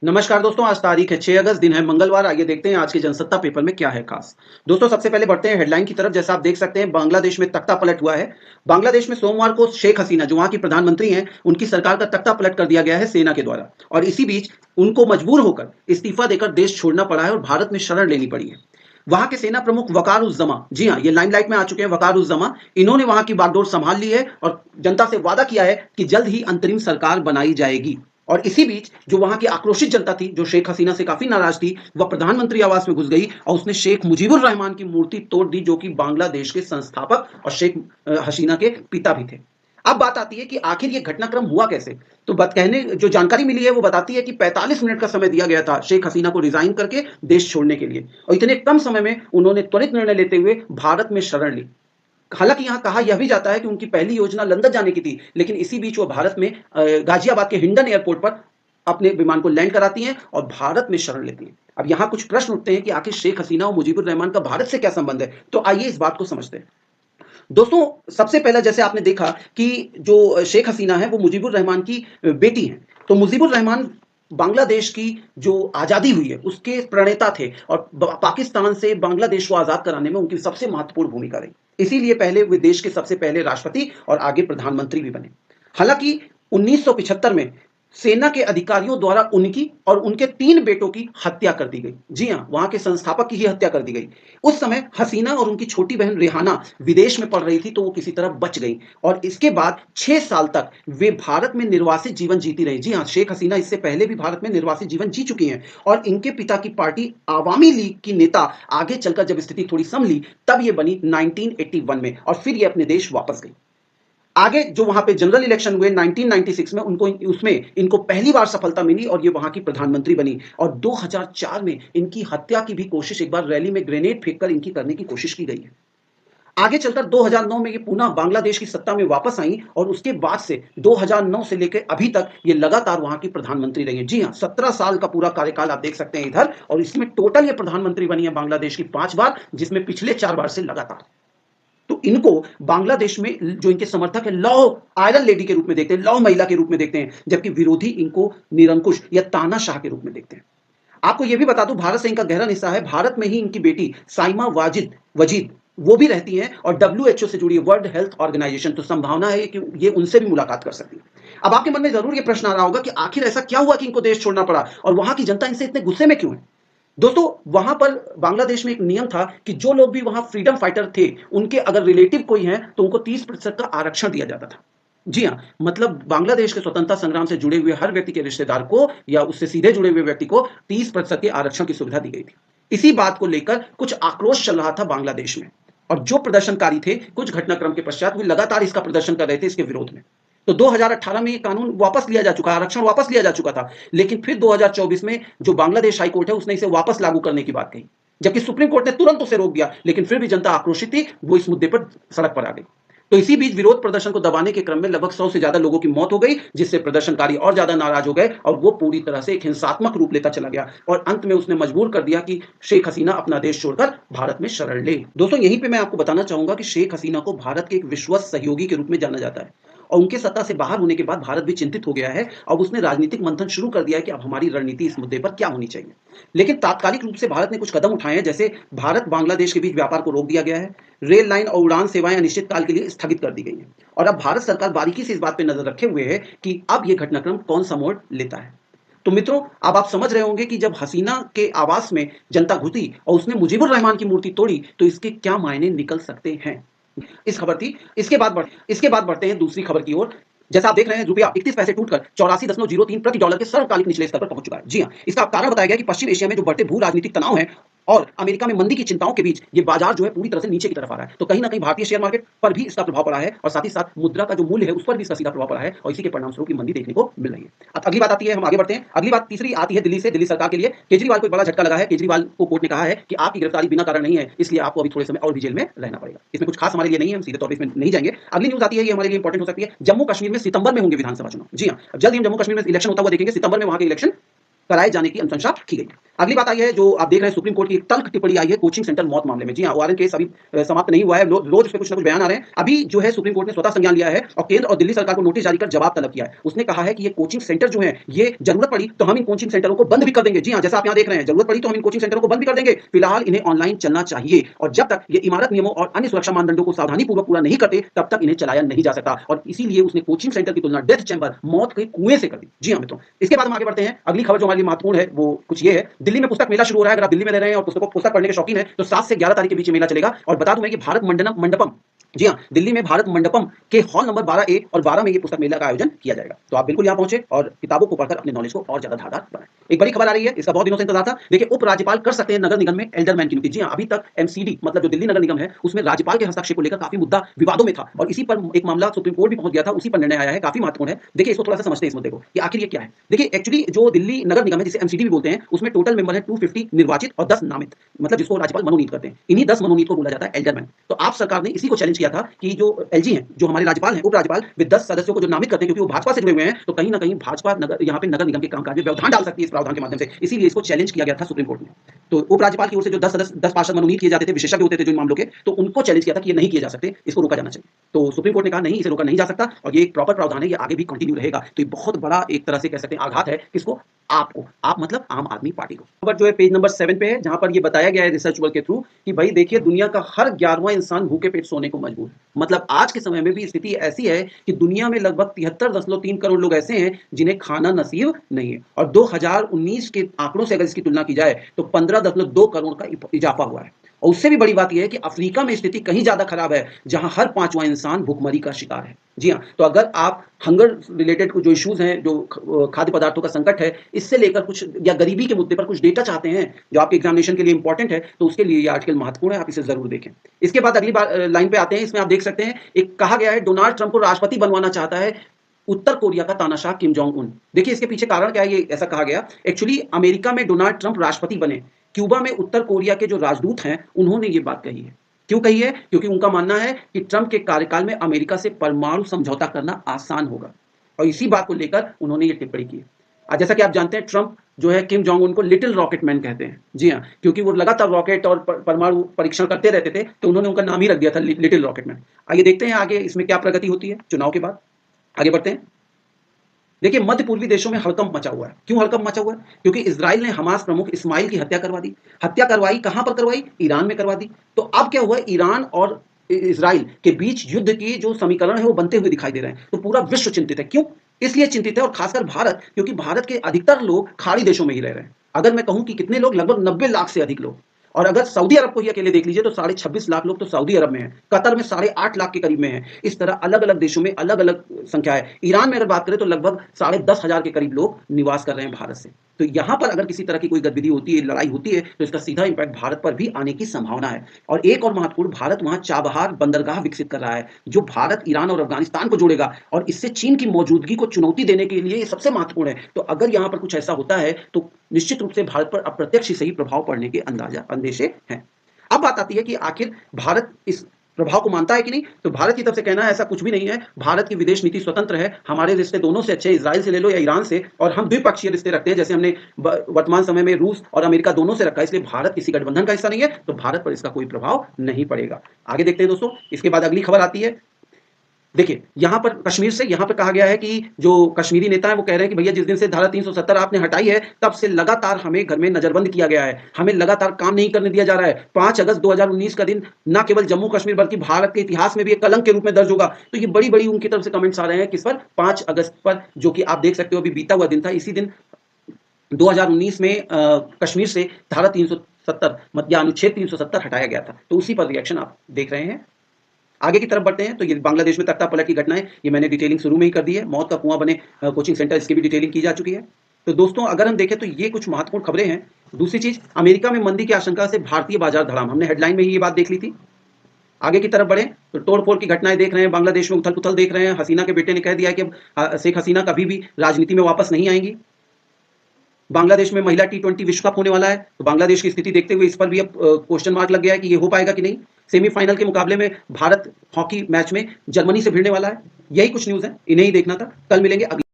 नमस्कार दोस्तों, आज तारीख है 6 अगस्त, दिन है मंगलवार। आइए देखते हैं आज के जनसत्ता पेपर में क्या है खास। दोस्तों, सबसे पहले बढ़ते हैं हेडलाइन की तरफ। जैसा आप देख सकते हैं, बांग्लादेश में तख्ता पलट हुआ है। बांग्लादेश में सोमवार को शेख हसीना, जो वहां की प्रधानमंत्री हैं, उनकी सरकार का तख्ता पलट कर दिया गया है सेना के द्वारा। और इसी बीच उनको मजबूर होकर इस्तीफा देकर देश छोड़ना पड़ा है और भारत में शरण लेनी पड़ी है। वहां के सेना प्रमुख वकार उज जमा, जी हाँ, ये लाइमलाइट में आ चुके हैं। वकार उज जमा, इन्होंने वहां की बागडोर संभाल ली है और जनता से वादा किया है कि जल्द ही अंतरिम सरकार बनाई जाएगी। और इसी बीच जो वहां की आक्रोशित जनता थी, जो शेख हसीना से काफी नाराज थी, वह प्रधानमंत्री आवास में घुस गई और उसने शेख मुजीबुर रहमान की मूर्ति तोड़ दी, जो कि बांग्लादेश के संस्थापक और शेख हसीना के पिता भी थे। अब बात आती है कि आखिर ये घटनाक्रम हुआ कैसे। तो बात कहने जो जानकारी मिली है वो बताती है कि 45 मिनट का समय दिया गया था शेख हसीना को रिजाइन करके देश छोड़ने के लिए, और इतने कम समय में उन्होंने त्वरित निर्णय लेते हुए भारत में शरण ली। हालांकि यहां कहा यह भी जाता है कि उनकी पहली योजना लंदन जाने की थी, लेकिन इसी बीच वो भारत में गाजियाबाद के हिंडन एयरपोर्ट पर अपने विमान को लैंड कराती हैं और भारत में शरण लेती हैं। अब यहां कुछ प्रश्न उठते हैं कि आखिर शेख हसीना और मुजीबुर रहमान का भारत से क्या संबंध है। तो आइए इस बात को समझते हैं। दोस्तों, सबसे पहले जैसे आपने देखा कि जो शेख हसीना है वो मुजीबुर रहमान की बेटी हैं। तो मुजीबुर रहमान बांग्लादेश की जो आज़ादी हुई है उसके प्रणेता थे और पाकिस्तान से बांग्लादेश को आज़ाद कराने में उनकी सबसे महत्वपूर्ण भूमिका रही। इसीलिए पहले वे देश के सबसे पहले राष्ट्रपति और आगे प्रधानमंत्री भी बने। हालांकि 1975 में सेना के अधिकारियों द्वारा उनकी और उनके 3 बेटों की हत्या कर दी गई। जी हाँ, वहां के संस्थापक की ही हत्या कर दी गई। उस समय हसीना और उनकी छोटी बहन रेहाना विदेश में पढ़ रही थी, तो वो किसी तरह बच गई और इसके बाद 6 साल तक वे भारत में निर्वासित जीवन जीती रही। जी हाँ, शेख हसीना इससे पहले भी भारत में निर्वासित जीवन जी चुकी हैं और इनके पिता की पार्टी आवामी लीग की नेता आगे चलकर जब स्थिति थोड़ी संभली तब ये बनी 1981 में और फिर ये अपने देश वापस गई। आगे जो वहां पे जनरल इलेक्शन हुए 1996 में, उनको उसमें इनको पहली बार सफलता मिली और ये वहां की प्रधानमंत्री बनी। और 2004 में इनकी हत्या की भी कोशिश, एक बार रैली में ग्रेनेड फेंककर इनकी करने की कोशिश की गई है। आगे चलकर 2009 में ये पुनः बांग्लादेश की सत्ता में वापस आई और उसके बाद से 2009 से लेकर अभी तक ये लगातार वहां की प्रधानमंत्री रही है। जी हाँ, 17 साल का पूरा कार्यकाल आप देख सकते हैं इधर, और इसमें टोटल ये प्रधानमंत्री बनी है बांग्लादेश की 5 बार, जिसमें पिछले 4 बार से लगातार। तो इनको बांग्लादेश में जो इनके समर्थक है लौ आयरन लेडी के रूप में देखते हैं, लौ महिला के रूप में देखते हैं, जबकि विरोधी इनको निरंकुश या तानाशाह के रूप में देखते हैं। आपको यह भी बता दूं, भारत से इनका गहरा रिश्ता है। भारत में ही इनकी बेटी साइमा वाजिद वजीद वो भी रहती हैं और डब्ल्यूएचओ से जुड़ी है, वर्ल्ड हेल्थ ऑर्गेनाइजेशन। तो संभावना है कि ये उनसे भी मुलाकात कर सकती है। अब आपके मन में जरूर ये प्रश्न आ रहा होगा कि आखिर ऐसा क्या हुआ कि इनको देश छोड़ना पड़ा और वहां की जनता इनसे इतने गुस्से में क्यों है। दोस्तों, वहां पर बांग्लादेश में एक नियम था कि जो लोग भी वहां फ्रीडम फाइटर थे, उनके अगर रिलेटिव कोई है तो उनको 30% का आरक्षण दिया जाता था। जी हाँ, मतलब बांग्लादेश के स्वतंत्रता संग्राम से जुड़े हुए हर व्यक्ति के रिश्तेदार को या उससे सीधे जुड़े हुए व्यक्ति को 30% के आरक्षण की सुविधा दी गई थी। इसी बात को लेकर कुछ आक्रोश चल रहा था बांग्लादेश में, और जो प्रदर्शनकारी थे कुछ घटनाक्रम के पश्चात वे लगातार इसका प्रदर्शन कर रहे थे इसके विरोध में। तो 2018 में ये कानून वापस लिया जा चुका, आरक्षण वापस लिया जा चुका था, लेकिन फिर 2024 में जो बांग्लादेश हाई कोर्ट है उसने इसे वापस लागू करने की बात कही, जबकि सुप्रीम कोर्ट ने तुरंत उसे रोक दिया, लेकिन फिर भी जनता आक्रोशित थी, वो इस मुद्दे पर सड़क पर आ गई। तो इसी बीच विरोध प्रदर्शन को दबाने के क्रम में लगभग 100 से ज्यादा लोगों की मौत हो गई, जिससे प्रदर्शनकारी और ज्यादा नाराज हो गए और वो पूरी तरह से एक हिंसात्मक रूप लेता चला गया और अंत में उसने मजबूर कर दिया कि शेख हसीना अपना देश छोड़कर भारत में शरण ले। दोस्तों, यहीं पे मैं आपको बताना चाहूंगा कि शेख हसीना को भारत के एक विश्वस्त सहयोगी के रूप में जाना जाता है और उनके सत्ता से बाहर होने के बाद भारत भी चिंतित हो गया है। अब उसने राजनीतिक मंथन शुरू कर दिया है कि अब हमारी रणनीति इस मुद्दे पर क्या होनी चाहिए। लेकिन तात्कालिक रूप से भारत ने कुछ कदम उठाए हैं, जैसे भारत बांग्लादेश के बीच व्यापार को रोक दिया गया है, रेल लाइन और उड़ान सेवाएं अनिश्चित काल के लिए स्थगित कर दी गई हैं, और अब भारत सरकार बारीकी से इस बात पर नजर रखे हुए है कि अब यह घटनाक्रम कौन सा मोड़ लेता है। तो मित्रों, अब आप समझ रहे होंगे कि जब हसीना के आवास में जनता घुसी और उसने मुजीबुर रहमान की मूर्ति तोड़ी तो इसके क्या मायने निकल सकते हैं। इस खबर थी। इसके बाद बढ़ते हैं दूसरी खबर की ओर। जैसा आप देख रहे हैं, रुपया 31 पैसे टूटकर 84.03 प्रति डॉलर के सर्वकालिक निचले स्तर पर पहुंच चुका है। जी हां, इसका कारण बताया गया कि पश्चिम एशिया में जो बढ़ते भू राजनीतिक तनाव है और अमेरिका में मंदी की चिंताओं के बीच ये बाजार जो है पूरी तरह से नीचे की तरफ आ रहा है। तो कहीं ना कहीं भारतीय शेयर मार्केट पर भी इसका प्रभाव पड़ा है और साथ ही साथ मुद्रा का जो मूल्य है उस पर भी इसका सीधा प्रभाव पड़ा है और इसी के परिणामस्वरूप मंदी देखने को मिल रही है। अब अगली बात आती है, हम आगे बढ़ते हैं। अगली बात तीसरी आती है दिल्ली से। दिल्ली सरकार के लिए केजरीवाल को एक बड़ा झटका लगा है। केजरीवाल को कोर्ट ने कहा है कि आपकी गिरफ्तारी बिना कारण नहीं है, इसलिए आपको अभी थोड़े समय और भी जेल में रहना पड़ेगा। इसमें कुछ खास हमारे लिए नहीं है, हम सीधे तौर पर इसमें नहीं जाएंगे। अगली न्यूज आती है, ये हमारे लिए इंपॉर्टेंट हो सकती है। जम्मू कश्मीर में सितंबर में होंगे विधानसभा चुनाव। जी हां, जल्द ही हम जम्मू कश्मीर में इलेक्शन होता हुआ देखेंगे। सितंबर में वहां के इलेक्शन कराए जाने की अनुशंसा की गई है। अगली बात आई है जो आप देख रहे हैं सुप्रीम कोर्ट की एक तल्ख टिप्पणी आई है कोचिंग सेंटर मौत मामले में। जी हाँ, वारंट केस अभी समाप्त नहीं हुआ है, रोज उसमें कुछ ना कुछ बयान आ रहे हैं। अभी जो है सुप्रीम कोर्ट ने स्वतः संज्ञान लिया है और केंद्र और दिल्ली सरकार को नोटिस जारी कर जवाब तलब किया है। उसने कहा है कि ये कोचिंग सेंटर जो है, ये जरूरत पड़ी तो हम इन कोचिंग सेंटरों को बंद भी कर देंगे। जी हाँ, जैसा आप यहाँ देख रहे हैं, जरूरत पड़ी तो हम इन कोचिंग सेंटरों को बंद भी कर देंगे, फिलहाल इन्हें ऑनलाइन चलना चाहिए और जब तक ये इमारत नियमों और अन्य सुरक्षा मानदंडों को सावधानीपूर्वक पूरा नहीं करते तब तक इन्हें चलाया नहीं जा सकता। और इसीलिए उसने कोचिंग सेंटर की तुलना डेथ चैम्बर, मौत के कुएं से कर दी। जी हाँ मित्रों, इसके बाद हम आगे बढ़ते हैं। अगली खबर जो हमारे लिए महत्वपूर्ण है वो कुछ ये है, दिल्ली में पुस्तक मेला शुरू हो रहा है। अगर आप दिल्ली में रह रहे हैं और पुस्तक पढ़ने के शौकीन है तो 7 से 11 तारीख के बीच मेला चलेगा। और बता दूं मैं कि भारत मंडपम, जी हाँ, दिल्ली में भारत मंडपम के हॉल नंबर 12A और 12 में ये पुस्तक मेला का आयोजन किया जाएगा। तो आप बिल्कुल यहाँ पहुंचे और किताबों को पढ़कर अपने नॉलेज को और ज्यादा धारदार बनाएं। एक बड़ी खबर आ रही है, इसका बहुत दिनों से इंतजार था। देखिए, उपराज्यपाल कर सकते हैं नगर निगम में एल्डरमैन की नियुक्ति। जी हाँ, अभी तक एमसीडी मतलब जो दिल्ली नगर निगम है उसमें राज्यपाल के हस्तक्षेप को लेकर काफी मुद्दा विवादों में था और इसी पर एक मामला सुप्रीम कोर्ट भी पहुंच गया था, उसी पर निर्णय आया है, काफी महत्वपूर्ण है। देखिए, इसको थोड़ा सा समझते हैं, इस मुद्दे को कि आखिर ये क्या है। देखिए, एक्चुअली जो दिल्ली नगर निगम है जिसे एमसीडी भी बोलते हैं, उसमें टोटल मेंबर है 250 निर्वाचित और 10 नामित, मतलब जिसको राज्यपाल मनोनीत करते हैं। इन्हीं 10 मनोनीत को बोला जाता है एल्डरमैन। तो आप सरकार ने इसी को चैलेंज किया था कि जो एलजी हैं, जो हमारे राज्यपाल हैं, उपराज्यपाल, वे 10 सदस्यों को जो नामित करते हैं क्योंकि वो भाजपा से जुड़े हुए हैं, तो कहीं ना कहीं भाजपा नगर यहाँ पे नगर निगम के कामकाज में व्यवधान डाल सकती है इस प्रावधान के माध्यम से। इसीलिए इसको चैलेंज किया गया था सुप्रीम कोर्ट में। तो उपराज्यपाल की ओर से जो 10 पार्षद मनोनीत किए जाते थे, विशेषज्ञ होते थे जो इन मामलों के, तो उनको चैलेंज किया था कि ये नहीं किए जा सकते, इसको रोका जाना चाहिए। तो सुप्रीम कोर्ट ने कहा नहीं, इसे रोका नहीं जा सकता और ये एक प्रॉपर प्रावधान है, ये आगे भी कंटिन्यू रहेगा। तो ये बहुत बड़ा एक तरह से कह सकते हैं आघात है किसको, आपको, आप मतलब आम आदमी पार्टी को। खबर जो है पेज नंबर 7 पे है, जहां पर ये बताया गया है रिसर्च वर्क के थ्रू कि भाई देखिए, दुनिया का हर 11वां इंसान भूखे पेट सोने को मजबूर है। मतलब आज के समय में भी स्थिति ऐसी है कि दुनिया में लगभग 73.3 करोड़ लोग ऐसे हैं जिन्हें खाना नसीब नहीं है और 2019 के आंकड़ों से अगर इसकी तुलना की जाए तो 15.2 करोड़ का इजाफा हुआ है। और उससे भी बड़ी बात यह है कि अफ्रीका में स्थिति कहीं ज्यादा खराब है, जहां हर 5वां इंसान भूखमरी का शिकार है। जी हाँ, तो अगर आप हंगर रिलेटेड जो इश्यूज हैं, जो खाद्य पदार्थों का संकट है, इससे लेकर कुछ या गरीबी के मुद्दे पर कुछ डेटा चाहते हैं जो आपके एग्जामिनेशन के लिए इंपॉर्टेंट है, तो उसके लिए ये आर्टिकल महत्वपूर्ण है, आप इसे जरूर देखें। इसके बाद अगली बार लाइन पे आते हैं, इसमें आप देख सकते हैं एक कहा गया है डोनाल्ड ट्रंप को राष्ट्रपति बनवाना चाहता है उत्तर कोरिया का तानाशाह किम जोंग उन। देखिए, इसके पीछे कारण क्या है, ये ऐसा कहा गया। एक्चुअली अमेरिका में डोनाल्ड ट्रंप राष्ट्रपति बने, क्यूबा में उत्तर कोरिया के जो राजदूत हैं उन्होंने ये बात कही है। क्यों कही है? क्योंकि उनका मानना है कि ट्रंप के कार्यकाल में अमेरिका से परमाणु समझौता करना आसान होगा और इसी बात को लेकर उन्होंने ये टिप्पणी की। जैसा कि आप जानते हैं, ट्रंप जो है किम जोंग उन को लिटिल रॉकेट मैन कहते हैं। जी हाँ, क्योंकि वो लगातार रॉकेट और परमाणु परीक्षण करते रहते थे, तो उन्होंने उनका नाम ही रख दिया था लिटिल रॉकेट मैन। आइए देखते हैं आगे इसमें क्या प्रगति होती है चुनाव के बाद। आगे बढ़ते हैं। देखिए, मध्य पूर्वी देशों में हड़कंप मचा हुआ है। क्यों हड़कंप मचा हुआ है? क्योंकि इजराइल ने हमास प्रमुख इस्माइल की हत्या करवा दी। हत्या करवाई कहां पर करवाई? ईरान में करवा दी। तो अब क्या हुआ, ईरान और इजराइल के बीच युद्ध की जो समीकरण है वो बनते हुए दिखाई दे रहे हैं। तो पूरा विश्व चिंतित है। क्यों? इसलिए चिंतित है, और खासकर भारत, क्योंकि भारत के अधिकतर लोग खाड़ी देशों में ही रह रहे हैं। अगर मैं कहूं कि कितने लोग, लगभग 90 लाख से अधिक लोग। और अगर सऊदी अरब को ही अकेले देख लीजिए तो 26.5 लाख लोग तो सऊदी अरब में हैं, कतर में 8.5 लाख के करीब में है। इस तरह अलग अलग देशों में अलग अलग संख्या है। ईरान में अगर बात करें तो लगभग 10,500 के करीब लोग निवास कर रहे हैं भारत से। तो यहां पर अगर किसी तरह की कोई गतिविधि होती है, लड़ाई होती है, तो इसका सीधा इंपैक्ट भारत पर भी आने की संभावना है। और एक और महत्वपूर्ण, भारत वहां चाबहार बंदरगाह विकसित कर रहा है जो भारत, ईरान और अफगानिस्तान को जोड़ेगा और इससे चीन की मौजूदगी को चुनौती देने के लिए ये सबसे महत्वपूर्ण है। तो अगर यहां पर कुछ ऐसा होता है तो निश्चित रूप से भारत पर अप्रत्यक्ष ही सही प्रभाव पड़ने के अंदेशे हैं। अब बात आती है कि आखिर भारत इस प्रभाव को मानता है कि नहीं। तो भारत की तरफ से कहना है ऐसा कुछ भी नहीं है। भारत की विदेश नीति स्वतंत्र है। हमारे रिश्ते दोनों से अच्छे, इजराइल से ले लो या ईरान से, और हम द्विपक्षीय रिश्ते रखते हैं, जैसे हमने वर्तमान समय में रूस और अमेरिका दोनों से रखा है। इसलिए भारत किसी गठबंधन का हिस्सा नहीं है, तो भारत पर इसका कोई प्रभाव नहीं पड़ेगा। आगे देखते हैं दोस्तों। इसके बाद अगली खबर आती है। देखिए, यहां पर कश्मीर से यहां पर कहा गया है कि जो कश्मीरी नेता है वो कह रहे हैं कि भैया जिस दिन से धारा 370 आपने हटाई है तब से लगातार हमें घर में नजरबंद किया गया है, हमें लगातार काम नहीं करने दिया जा रहा है। 5 अगस्त 2019 का दिन न केवल जम्मू कश्मीर बल्कि भारत के इतिहास में भी एक कलंक के रूप में दर्ज होगा। तो ये बड़ी बड़ी उनकी तरफ से कमेंट्स आ रहे हैं किस पर, 5 अगस्त पर, जो कि आप देख सकते हो अभी बीता हुआ दिन था। इसी दिन 2019 में कश्मीर से धारा 370 या अनुच्छेद 370 हटाया गया था। तो उसी पर रिएक्शन आप देख रहे हैं। आगे की तरफ बढ़ते हैं। तो ये बांग्लादेश में तख्ता पलट की घटना है, ये मैंने डिटेलिंग शुरू में ही कर दी है। मौत का कुआं बने कोचिंग सेंटर, इसकी भी डिटेलिंग की जा चुकी है। तो दोस्तों, अगर हम देखें तो ये कुछ महत्वपूर्ण खबरें हैं। दूसरी चीज, अमेरिका में मंदी की आशंका से भारतीय बाजार धड़ाम, हमने हेडलाइन में ही ये बात देख ली थी। आगे की तरफ बढ़े तो तोड़फोड़ की घटनाएं देख रहे हैं, बांग्लादेश में उथल पुथल देख रहे हैं। हसीना के बेटे ने कह दिया है कि शेख हसीना कभी भी राजनीति में वापस नहीं आएंगी। बांग्लादेश में महिला T20 विश्व कप होने वाला है, तो बांग्लादेश की स्थिति देखते हुए इस पर भी अब क्वेश्चन मार्क लग गया है कि ये हो पाएगा कि नहीं। सेमीफाइनल के मुकाबले में भारत हॉकी मैच में जर्मनी से भिड़ने वाला है। यही कुछ न्यूज़ है, इन्हें ही देखना था। कल मिलेंगे अगले